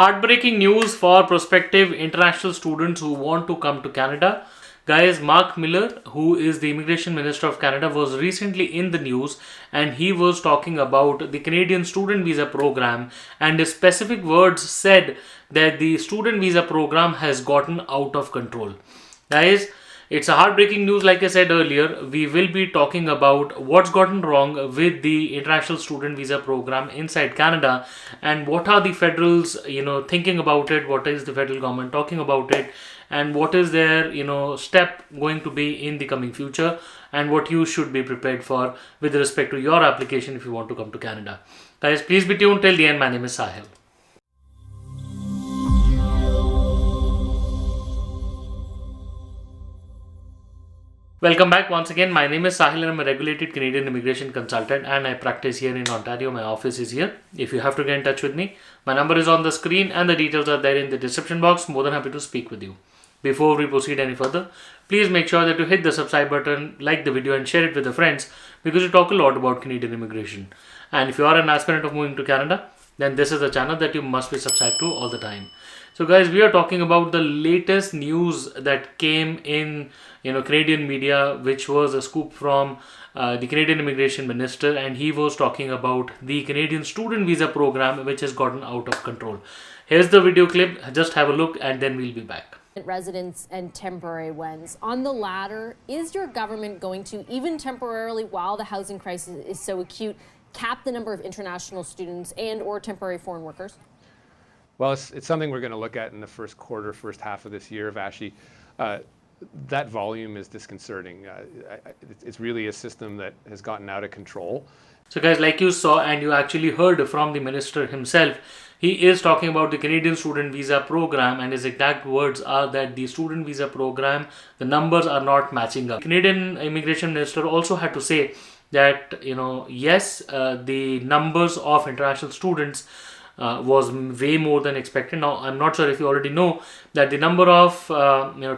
Heartbreaking news for prospective international students who want to come to Canada. Guys, Mark Miller, who is the Immigration Minister of Canada, was recently in the news and he was talking about the Canadian student visa program, and his specific words said that the student visa program has gotten out of control. Guys, it's a heartbreaking news. Like I said earlier, we will be talking about what's gotten wrong with the international student visa program inside Canada and what are the federals, thinking about it, what is the federal government talking about it, and what is their, step going to be in the coming future, and what you should be prepared for with respect to your application if you want to come to Canada. Guys, please be tuned till the end. My name is Sahil. Welcome back once again. My name is Sahil and I'm a regulated Canadian immigration consultant and I practice here in Ontario. My office is here. If you have to get in touch with me, my number is on the screen and the details are there in the description box. More than happy to speak with you. Before we proceed any further, please make sure that you hit the subscribe button, like the video and share it with your friends because we talk a lot about Canadian immigration. And if you are an aspirant of moving to Canada, then this is the channel that you must be subscribed to all the time. So guys, we are talking about the latest news that came in Canadian media, which was a scoop from the Canadian Immigration Minister, and he was talking about the Canadian student visa program which has gotten out of control. Here's the video clip, just have a look and then we'll be back. Residents and temporary ones. On the latter, is your government going to, even temporarily while the housing crisis is so acute, cap the number of international students and or temporary foreign workers? Well, it's something we're going to look at in the first half of this year, Vashi. That volume is disconcerting. It's really a system that has gotten out of control. So guys, like you saw and you actually heard from the minister himself, he is talking about the Canadian student visa program, and his exact words are that the student visa program, the numbers are not matching up. Canadian immigration minister also had to say that, yes, the numbers of international students was way more than expected. Now, I'm not sure if you already know that the number of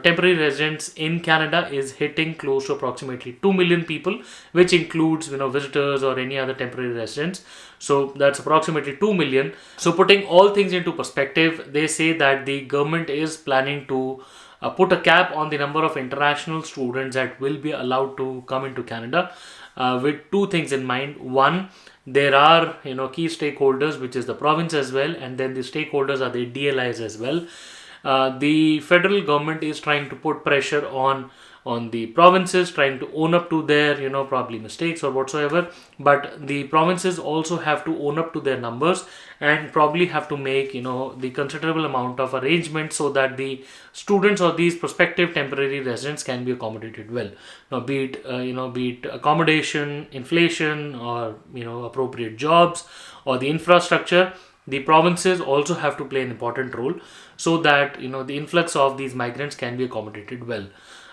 temporary residents in Canada is hitting close to approximately 2 million people, which includes visitors or any other temporary residents. So that's approximately 2 million. So putting all things into perspective, they say that the government is planning to put a cap on the number of international students that will be allowed to come into Canada with two things in mind. One, there are key stakeholders, which is the province as well, and then the stakeholders are the DLIs as well. The federal government is trying to put pressure on the provinces, trying to own up to their probably mistakes or whatsoever, but the provinces also have to own up to their numbers and probably have to make the considerable amount of arrangements so that the students or these prospective temporary residents can be accommodated well. Now, be it accommodation, inflation, or appropriate jobs or the infrastructure, the provinces also have to play an important role so that the influx of these migrants can be accommodated well.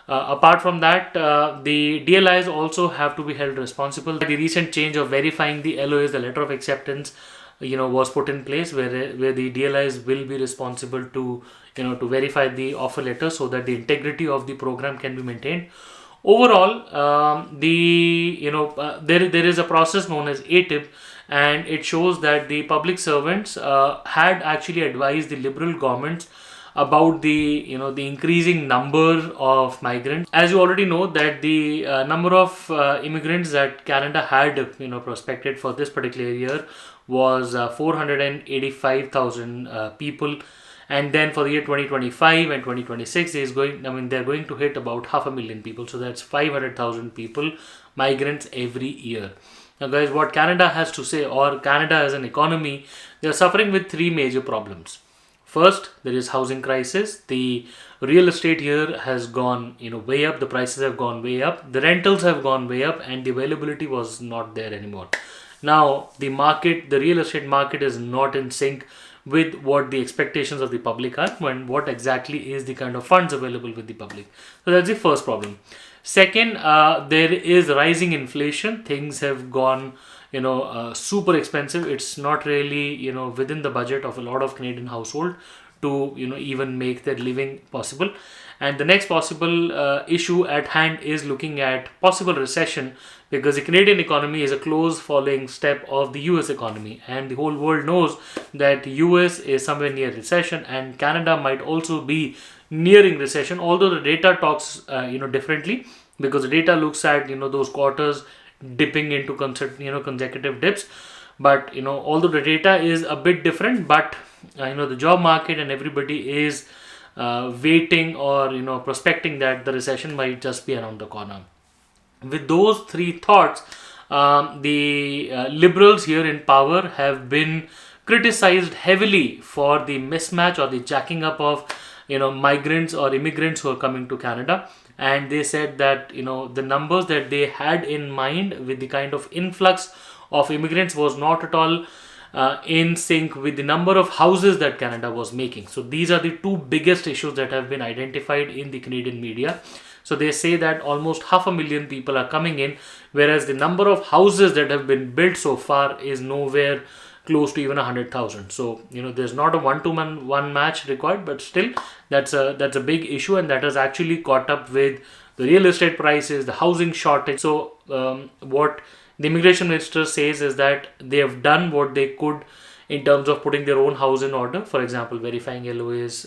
Apart from that, the DLIs also have to be held responsible. The recent change of verifying the LOAs, the letter of acceptance, was put in place where the DLIs will be responsible to verify the offer letter so that the integrity of the program can be maintained. Overall, there is a process known as ATIP, and it shows that the public servants had actually advised the Liberal governments about the increasing number of migrants. As you already know that the number of immigrants that Canada had prospected for this particular year was 485,000 people, and then for the year 2025 and 2026 they're going to hit about 500,000 people. So that's 500,000 people, migrants every year. Now guys, what Canada has to say, or Canada as an economy, they're suffering with three major problems. First, there is housing crisis. The real estate here has gone way up. The prices have gone way up. The rentals have gone way up, and the availability was not there anymore. Now, the real estate market is not in sync with what the expectations of the public are and what exactly is the kind of funds available with the public. So that's the first problem. Second, there is rising inflation. Things have gone super expensive. It's not really within the budget of a lot of Canadian household to even make their living possible. And the next possible issue at hand is looking at possible recession, because the Canadian economy is a close following step of the US economy, and the whole world knows that US is somewhere near recession, and Canada might also be nearing recession, although the data talks differently, because the data looks at those quarters dipping into consecutive dips. But although the data is a bit different, but the job market and everybody is waiting or prospecting that the recession might just be around the corner. With those three thoughts, the liberals here in power have been criticized heavily for the mismatch or the jacking up of migrants or immigrants who are coming to Canada. And they said that the numbers that they had in mind with the kind of influx of immigrants was not at all in sync with the number of houses that Canada was making. So these are the two biggest issues that have been identified in the Canadian media. So they say that almost 500,000 people are coming in, whereas the number of houses that have been built so far is nowhere close to even 100,000. So there's not a one-to-one match required, but still that's a big issue, and that has actually caught up with the real estate prices, the housing shortage. So what the immigration minister says is that they have done what they could in terms of putting their own house in order. For example, verifying LOAs,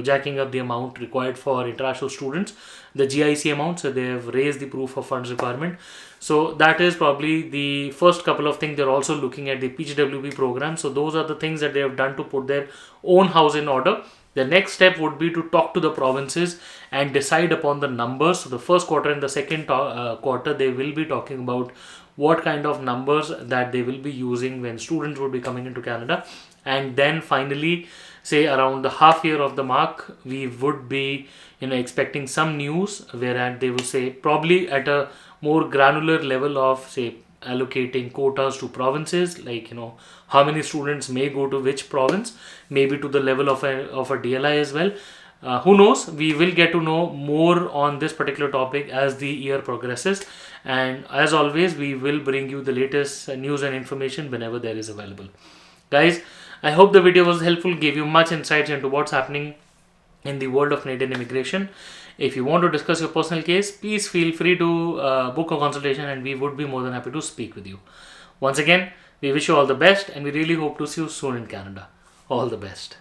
jacking up the amount required for international students, the GIC amount. So they have raised the proof of funds requirement. So that is probably the first couple of things. They're also looking at the PGWB program. So those are the things that they have done to put their own house in order. The next step would be to talk to the provinces and decide upon the numbers. So the first quarter and the second quarter, they will be talking about what kind of numbers that they will be using when students would be coming into Canada. And then finally, say around the half year of the mark, we would be expecting some news whereas they will say probably at a more granular level of say allocating quotas to provinces, like how many students may go to which province, maybe to the level of a DLI as well. Who knows? We will get to know more on this particular topic as the year progresses, and as always we will bring you the latest news and information whenever there is available. Guys, I hope the video was helpful, gave you much insights into what's happening in the world of Canadian immigration. If you want to discuss your personal case, please feel free to book a consultation, and we would be more than happy to speak with you. Once again, we wish you all the best, and we really hope to see you soon in Canada. All the best.